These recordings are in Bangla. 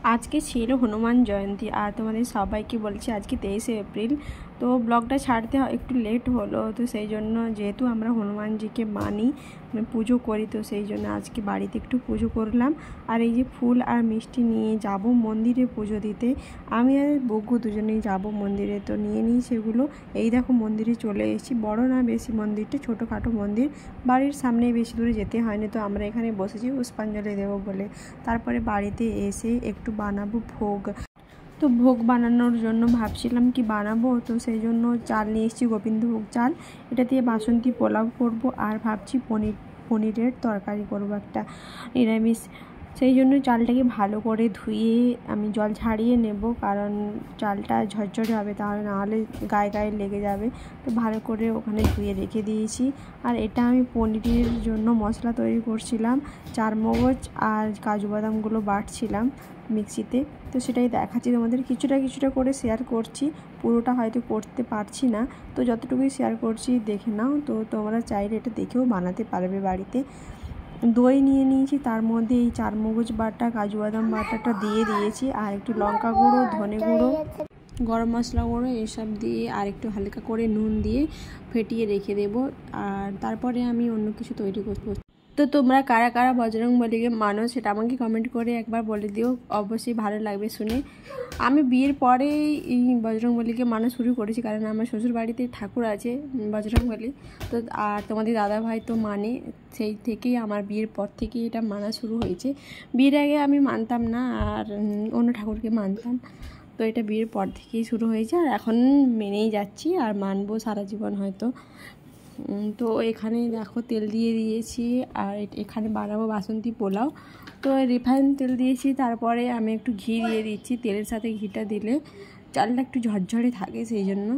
আজকে ছিল হনুমান জয়ন্তী আর তোমাদের সবাইকে বলছি আজকে 23শে এপ্রিল। তো ব্লগটা ছাড়তে একটু লেট হলো, তো সেই জন্য যেহেতু আমরা হনুমানজিকে মানি, পুজো করি, তো সেই জন্য আজকে বাড়িতে একটু পুজো করলাম। আর এই যে ফুল আর মিষ্টি নিয়ে যাব মন্দিরে পুজো দিতে। আমি আর বগ্গু দুজনেই যাব মন্দিরে, তো নিয়ে নিই সেগুলো। এই দেখো মন্দিরে চলে এসেছি, বড় না বেশি মন্দিরটা, ছোটোখাটো মন্দির, বাড়ির সামনে বেশি দূরে যেতে হয়নি। তো আমরা এখানে বসেছি পুষ্পাঞ্জলি দেবো বলে। তারপরে বাড়িতে এসে একটু বানাবো ভোগ। তো ভোগ বানানোর জন্য ভাবছিলাম কি বানাবো, তো সেই জন্য চাল নিয়ে এসেছি, গোবিন্দভোগ চাল। এটা দিয়ে বাসন্তী পোলাও করব, আর ভাবছি পনিরের তরকারি করব একটা নিরামিষ। সেই জন্য চালটাকে ভালো করে ধুয়ে আমি জল ঝাড়িয়ে নেব, কারণ চালটা ঝরঝরে হবে, তাহলে নাহলে গায়ে গায়ে লেগে যাবে। তো ভালো করে ওখানে ধুয়ে রেখে দিয়েছি। আর এটা আমি পনিরের জন্য মশলা তৈরি করছিলাম, চারমগজ আর কাজু বাদামগুলো বাটছিলাম মিক্সিতে। তো সেটাই দেখাচ্ছি তোমাদের, কিছুটা করে শেয়ার করছি, পুরোটা হয়তো করতে পারছি না, তো যতটুকুই শেয়ার করছি দেখে নাও। তো তোমরা চাইলে এটা দেখেও বানাতে পারবে বাড়িতে। দই নিয়ে নিয়েছি, তার মধ্যে এই চারমগজ বাটা, কাজু বাদাম বাটাটা দিয়ে দিয়েছি, আর একটু লঙ্কা গুঁড়ো, ধনে গুঁড়ো, গরম মশলা গুঁড়ো এসব দিয়ে, আর একটু হালকা করে নুন দিয়ে ফেটিয়ে রেখে দেবো। আর তারপরে আমি অন্য কিছু তৈরি করবো। তো তোমরা কারা কারা বজরংবলীকে মানো সেটা আমাকে কমেন্ট করে একবার বলে দিও, অবশ্যই ভালো লাগবে শুনে। আমি বিয়ের পরেই এই বজরংবলীকে মানা শুরু করেছি, কারণ আমার শ্বশুর বাড়িতে ঠাকুর আছে বজরংবলী। তো আর তোমাদের দাদাভাই তো মানে, সেই থেকেই আমার বিয়ের পর থেকেই এটা মানা শুরু হয়েছে। বিয়ের আগে আমি মানতাম না, আর অন্য ঠাকুরকে মানতাম। তো এটা বিয়ের পর থেকেই শুরু হয়েছে, আর এখন মেনেই যাচ্ছি, আর মানবো সারা জীবন হয়তো। তো এখানে দেখো তেল দিয়ে দিয়েছি, আর এখানে বানাবো বাসন্তী পোলাও। তো রিফাইন তেল দিয়েছি, তারপরে আমি একটু ঘি দিয়ে দিচ্ছি। তেলের সাথে ঘিটা দিলে চালটা একটু ঝরঝরে থাকে, সেই জন্য।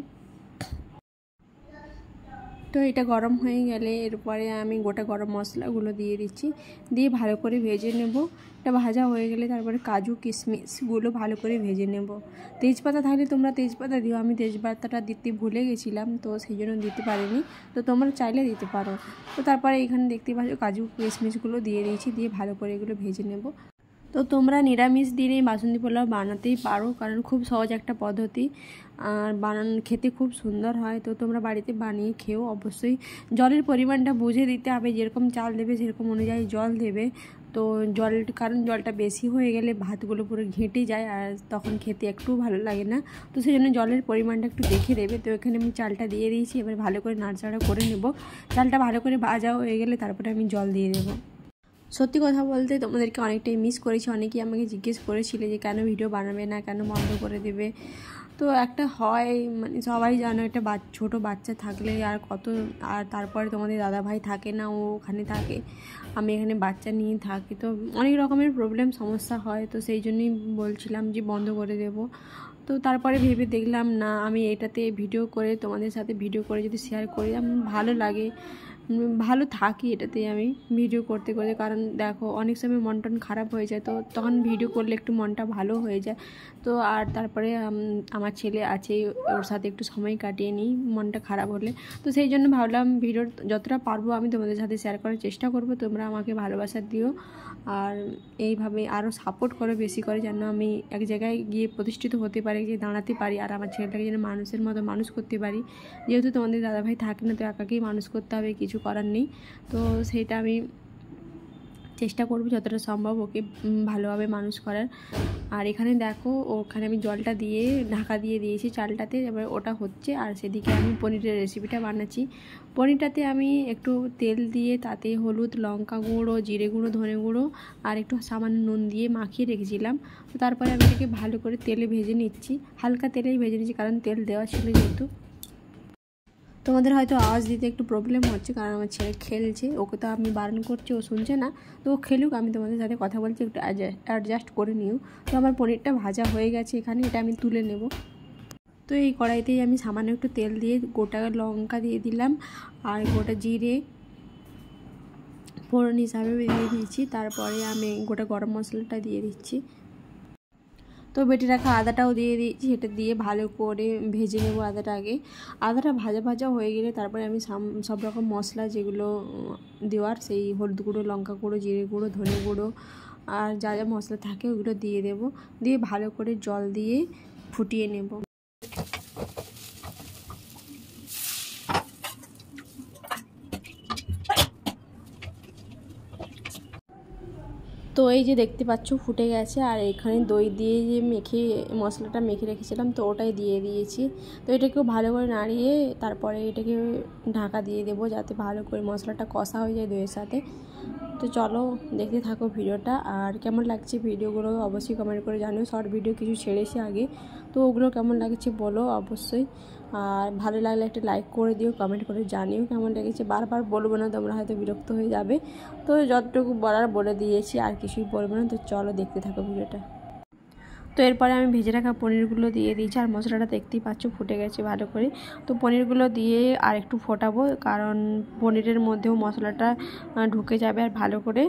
তো এটা গরম হয়ে গেলে এরপরে আমি গোটা গরম মশলাগুলো দিয়ে দিচ্ছি, দিয়ে ভালো করে ভেজে নেব। এটা ভাজা হয়ে গেলে তারপরে কাজু কিশমিশগুলো ভালো করে ভেজে নেব। তেজপাতা থাকলে তোমরা তেজপাতা দিও, আমি তেজপাতাটা দিতে ভুলে গেছিলাম, তো সেই জন্য দিতে পারিনি। তো তোমরা চাইলে দিতে পারো। তো তারপরে এখানে দেখতে পাচ্ছ কাজু কিশমিশগুলো দিয়ে দিয়েছি, দিয়ে ভালো করে এগুলো ভেজে নেব। তো তোমরা নিরামিষ দিনে বাসন্তী পোলাও বানাতেই পারো, কারণ খুব সহজ একটা পদ্ধতি, আর খেতে খুব সুন্দর হয়। তো তোমরা বাড়িতে বানিয়ে খেও অবশ্যই। জলের পরিমাণটা বুঝে দিতে হবে, যেরকম চাল দেবে সেরকম অনুযায়ী জল দেবে। তো কারণ জলটা বেশি হয়ে গেলে ভাতগুলো পুরো ঘেঁটে যায়, আর তখন খেতে একটু ভালো লাগে না। তো সেই জন্য জলের পরিমাণটা একটু দেখে দেবে। তো এখানে আমি চালটা দিয়ে দিয়েছি, এবার ভালো করে নাড়াচাড়া করে নেব। চালটা ভালো করে ভাজা হয়ে গেলে তারপরে আমি জল দিয়ে দেবো। সত্যি কথা বলতে তোমাদেরকে অনেকটাই মিস করেছি। অনেকেই আমাকে জিজ্ঞেস করেছিলে যে কেন ভিডিও বানাবে না, কেন বন্ধ করে দেবে। তো একটা হয়, মানে সবাই জানো, একটা ছোটো বাচ্চা থাকলে আর কত, আর তারপরে তোমাদের দাদাভাই থাকে না, ও ওখানে থাকে, আমি এখানে বাচ্চা নিয়ে থাকি, তো অনেক রকমের প্রবলেম সমস্যা হয়। তো সেই জন্যই বলছিলাম যে বন্ধ করে দেব। তো তারপরে ভেবে দেখলাম না, আমি এটাতে ভিডিও করে তোমাদের সাথে ভিডিও করে যদি শেয়ার করি, আমার ভালো লাগে, ভালো থাকি এটাতে আমি ভিডিও করতে করতে। কারণ দেখো অনেক সময় মন টন খারাপ হয়ে যায়, তো তখন ভিডিও করলে একটু মনটা ভালো হয়ে যায়। তো আর তারপরে আমার ছেলে আছে, ওর সাথে একটু সময় কাটিয়ে নিই মনটা খারাপ হলে। তো সেই জন্য ভাবলাম ভিডিওর যতটা পারবো আমি তোমাদের সাথে শেয়ার করার চেষ্টা করব। তোমরা আমাকে ভালোবাসা দিও, আর এইভাবে আরও সাপোর্ট করো বেশি করে, যেন আমি এক জায়গায় গিয়ে প্রতিষ্ঠিত হতে পারি, যে দাঁড়াতে পারি, আর আমার ছেলেটাকে যেন মানুষের মতো মানুষ করতে পারি। যেহেতু তোমাদের দাদাভাই থাকে না, তো একাকেই মানুষ করতে হবে, কিছু করার নেই। তো সেইটা আমি চেষ্টা করব যতটা সম্ভব ওকে ভালোভাবে মানুষ করার। আর এখানে দেখো, ওখানে আমি জলটা দিয়ে ঢাকা দিয়ে দিয়েছি চালটাতে, এবার ওটা হচ্ছে, আর সেদিকে আমি পনিরের রেসিপিটা বানাচ্ছি। পনিরটাতে আমি একটু তেল দিয়ে তাতে হলুদ, লঙ্কা গুঁড়ো, জিরে গুঁড়ো, ধনে গুঁড়ো আর একটু সামান্য নুন দিয়ে মাখিয়ে রেখেছিলাম। তো তারপরে আমি এটাকে ভালো করে তেলে ভেজে নিচ্ছি, হালকা তেলেই ভেজে নিচ্ছি, কারণ তেল দেওয়া ছিল যেহেতু। তোমাদের হয়তো আওয়াজ দিতে একটু প্রবলেম হচ্ছে, কারণ আমার ছেলে খেলছে, ওকে তো আমি বারণ করছি, ও শুনছে না। তো ও খেলুক, আমি তোমাদের সাথে কথা বলছি, একটু অ্যাডজাস্ট করে নিও। তো আমার পনিরটা ভাজা হয়ে গেছে, এখানে এটা আমি তুলে নেব। তো এই কড়াইতেই আমি সামান্য একটু তেল দিয়ে গোটা লঙ্কা দিয়ে দিলাম, আর গোটা জিরে ফোড়ন হিসাবে দিয়ে দিয়েছি। তারপরে আমি গোটা গরম মশলাটা দিয়ে দিচ্ছি। তো বেটে রাখা আদাটাও দিয়ে দিয়েছি, সেটা দিয়ে ভালো করে ভেজে নেব আদাটাকে। আদাটা ভাজা ভাজা হয়ে গেলে তারপরে আমি সব রকম মশলা যেগুলো দেওয়ার, সেই হলুদ গুঁড়ো, লঙ্কা গুঁড়ো, জিরে গুঁড়ো, ধনে গুঁড়ো, আর যা যা মশলা থাকে ওগুলো দিয়ে দেব, দিয়ে ভালো করে জল দিয়ে ফুটিয়ে নেব। তো এই যে দেখতে পাচ্ছ ফুটে গেছে, আর এখানে দই দিয়ে যে মশলাটা মেখে রেখেছিলাম তো ওটাই দিয়ে দিয়েছি। তো এটাকেও ভালো করে নাড়িয়ে তারপরে এটাকে ঢাকা দিয়ে দেবো যাতে ভালো করে মশলাটা কষা হয়ে যায় দইয়ের সাথে। তো চলো দেখতে থাকো ভিডিওটা, আর কেমন লাগছে ভিডিওগুলো অবশ্যই কমেন্ট করে জানিও। শর্ট ভিডিও কিছু ছেড়েছি আগে, তো ওগুলো কেমন লাগছে বলো অবশ্যই। আর ভালো লাগলে একটা লাইক করে দিও, কমেন্ট করে জানিও কেমন লেগেছে। বারবার বলবো না, তোমরা হয়তো বিরক্ত হয়ে যাবে। তো যতটুকু বলার বলে দিয়েছি, আর কিছুই বলবো না। তো চলো দেখতে থাকো ভিডিওটা। তো এরপরে আমি ভেজে রাখা পনিরগুলো দিয়ে দিয়েছি, আর মশলাটা দেখতেই পাচ্ছ ফুটে গেছে ভালো করে। তো পনিরগুলো দিয়ে আর একটু ফোটাবো, কারণ পনিরের মধ্যেও মশলাটা ঢুকে যাবে আর ভালো করে,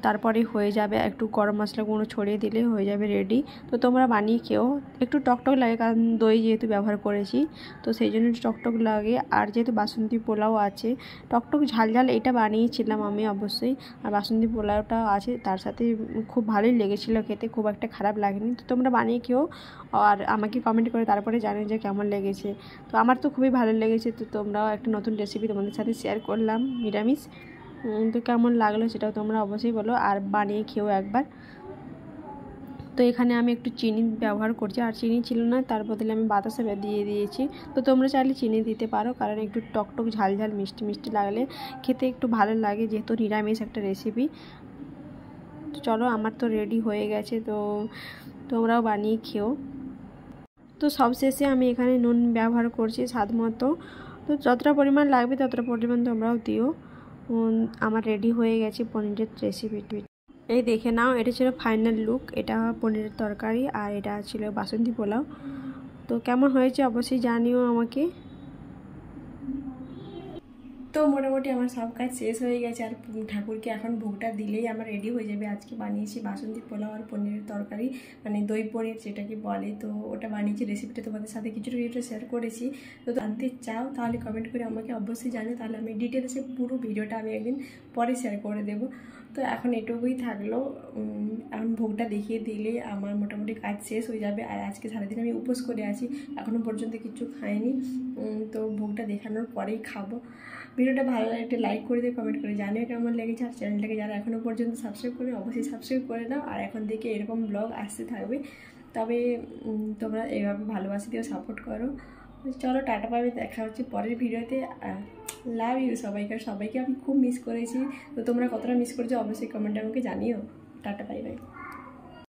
তারপরে হয়ে যাবে। একটু গরম মশলা গুঁড়ো ছড়িয়ে দিলে হয়ে যাবে রেডি। তো তোমরা বানিয়ে খেও। একটু টকটক লাগে কারণ দই যেহেতু ব্যবহার করেছি, তো সেই জন্য একটু টকটক লাগে। আর যেহেতু বাসন্তী পোলাও আছে, টকটক ঝাল এটা বানিয়েছিলাম আমি অবশ্যই। আর বাসন্তী পোলাওটা আছে তার সাথে, খুব ভালোই লেগেছিলো খেতে, খুব একটা খারাপ লাগেনি। তো তোমরা বানিয়ে খেও আর আমাকে কমেন্ট করে তারপরে জানিও যে কেমন লেগেছে। তো আমার তো খুবই ভালো লেগেছে। তো তোমরাও একটা নতুন রেসিপি তোমাদের সাথে শেয়ার করলাম নিরামিষ। তো কেমন লাগলো সেটাও তোমরা অবশ্যই বলো, আর বানিয়ে খেও একবার। তো এখানে আমি একটু চিনি ব্যবহার করছি, আর চিনি ছিল না, তার বদলে আমি বাতাসা দিয়ে দিয়েছি। তো তোমরা চাইলে চিনি দিতে পারো, কারণ একটু টকটক ঝাল মিষ্টি লাগলে খেতে একটু ভালো লাগে, যেহেতু নিরামিষ একটা রেসিপি। তো চলো আমার তো রেডি হয়ে গেছে, তো তোমরাও বানিয়ে খেও। তো সবশেষে আমি এখানে নুন ব্যবহার করছি স্বাদ মতো। তো যতটা পরিমাণ লাগবে ততটা পরিমাণ তোমরাও দিও। আমার রেডি হয়ে গেছে পনিরের রেসিপিটি। এই দেখে নাও, এটা ছিল ফাইনাল লুক। এটা পনিরের তরকারি আর এটা ছিল বাসন্তী পোলাও। তো কেমন হয়েছে অবশ্যই জানিও আমাকে। তো মোটামুটি আমার সব কাজ শেষ হয়ে গেছে, আর ঠাকুরকে এখন ভোগটা দিলেই আমার রেডি হয়ে যাবে। আজকে বানিয়েছি বাসন্তী পোলাও আর পনিরের তরকারি, মানে দই পনির যেটাকে বলে। তো ওটা বানিয়েছি, রেসিপিটা তোমাদের সাথে কিছুটা শেয়ার করেছি। তো জানতে চাও তাহলে কমেন্ট করে আমাকে অবশ্যই জানিও, তাহলে আমি ডিটেলসে পুরো ভিডিওটা আমি একদিন পরে শেয়ার করে দেবো। তো এখন এটুকুই থাকলো, এখন ভোগটা দেখিয়ে দিলে আমার মোটামুটি কাজ শেষ হয়ে যাবে। আর আজকে সারাদিন আমি উপোস করে আছি, এখনও পর্যন্ত কিছু খাইনি। তো ভোগটা দেখানোর পরেই খাবো। ভিডিওটা ভালো লাগে একটা লাইক করে দিয়ে কমেন্ট করে জানিও কেমন লেগেছে। আর চ্যানেলটাকে যারা এখনও পর্যন্ত সাবস্ক্রাইব করে অবশ্যই সাবস্ক্রাইব করে নাও। আর এখন থেকে এরকম ব্লগ আসতে থাকবে, তবে তোমরা এইভাবে ভালোবাসা দিয়েও সাপোর্ট করো। চলো টাটা পাবে, দেখা হচ্ছে পরের ভিডিওতে। লাভ ইউ সবাইকে আমি খুব মিস করেছি। তো তোমরা কতটা মিস করেছো অবশ্যই কমেন্টে আমাকে জানিও। Tata bye bye.